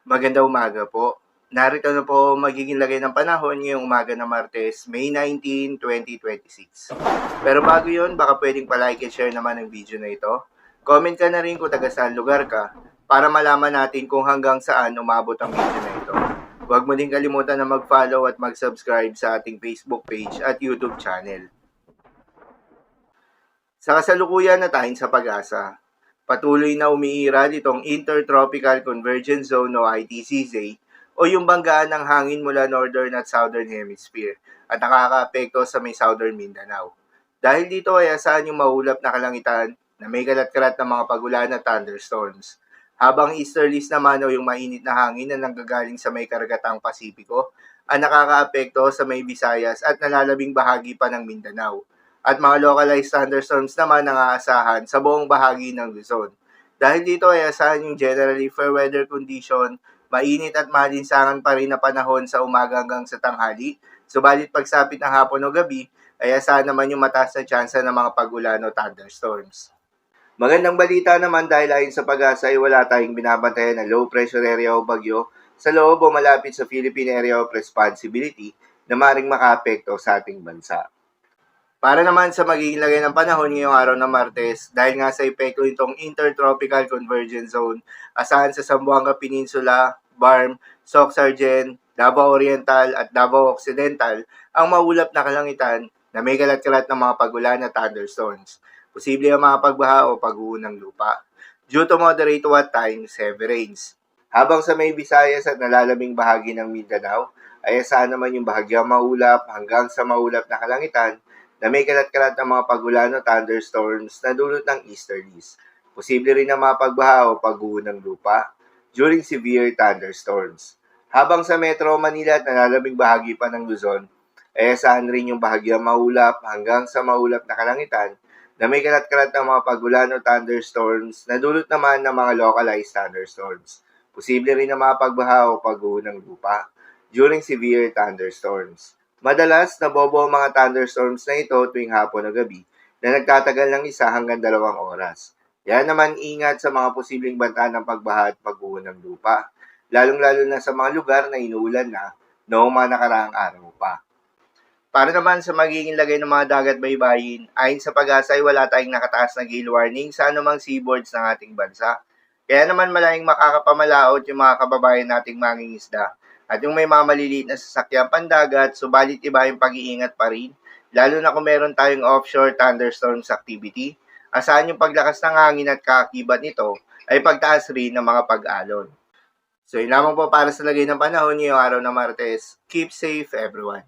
Magandang umaga po. Narito na po ang magiging lagay ng panahon ngayong umaga ng Martes, May 19, 2026. Pero bago yun, baka pwedeng palike and share naman ang video na ito. Comment ka na rin kung taga saan lugar ka para malaman natin kung hanggang saan umabot ang video na ito. Huwag mo din kalimutan na mag-follow at mag-subscribe sa ating Facebook page at YouTube channel. Sa kasalukuyan na tayong sa pag-asa, patuloy na umiiral itong Intertropical Convergence Zone o ITCZ o yung banggaan ng hangin mula Northern at Southern Hemisphere at nakakaapekto sa may Southern Mindanao. Dahil dito ay asahan yung maulap na kalangitan na may kalat-kalat na mga pagulan at thunderstorms. Habang easterlies naman o yung mainit na hangin na nanggagaling sa may karagatang Pasipiko ang nakakaapekto sa may Visayas at nalalabing bahagi pa ng Mindanao. At mga localized thunderstorms naman ang aasahan sa buong bahagi ng Luzon. Dahil dito ay asahan yung generally fair weather condition, mainit at malinsangan pa rin na panahon sa umaga hanggang sa tanghali. Subalit pagsapit ng hapon o gabi, ay asahan naman yung mataas na tsansa ng mga pagulan o thunderstorms. Magandang balita naman dahil ayon sa pag-asa ay wala tayong binabantayan na low pressure area o bagyo sa loob o malapit sa Philippine Area of Responsibility na maring makaapekto sa ating bansa. Para naman sa magiging lagay ng panahon ngayong araw ng Martes, dahil nga sa epekto itong Intertropical Convergence Zone, asahan sa Zamboanga Peninsula, Barm, Soc-Sargen, Davao Oriental at Davao Occidental ang maulap na kalangitan na may kalat-kalat ng mga pagulan at thunderstorms. Posible ang mga pagbaha o pag-uho ng lupa. Due to moderate to at times, heavy rains. Habang sa may Visayas at nalalabing bahagi ng Mindanao, ay asahan naman yung bahagyang maulap hanggang sa maulap na kalangitan na may kalat-kalat ng mga pagulan o thunderstorms na dulot ng easterlies. Posible rin na mga pagbaha o pag-uho ng lupa during severe thunderstorms. Habang sa Metro Manila at nalalabing bahagi pa ng Luzon, ay asahan rin yung bahagyang maulap hanggang sa maulap na kalangitan na may kalat-kalat ng mga pagulan o thunderstorms na dulot naman ng mga localized thunderstorms. Posible rin na mga pagbaha o pag-uho ng lupa during severe thunderstorms. Madalas, nabobo ang mga thunderstorms na ito tuwing hapon o gabi na nagtatagal ng 1 hanggang 2 oras. Yan naman ingat sa mga posibleng banta ng pagbaha at pag-uho ng lupa, lalong-lalo na sa mga lugar na inuulan na noong mga nakaraang araw pa. Para naman sa magiging lagay ng mga dagat baybayin, ayon sa pag-asa ay wala tayong nakataas na gale warning sa anumang seaboards ng ating bansa. Kaya naman malayang makakapamalaot yung mga kababayan nating mangingisda. At yung may mga maliliit na sasakyan pandagat, subalit iba yung pag-iingat pa rin, lalo na kung meron tayong offshore thunderstorms activity, asahan yung paglakas ng hangin at kaakibat nito ay pagtaas rin ng mga pag-alon. So yun lamang po para sa lagay ng panahon ngayong araw ng Martes. Keep safe everyone.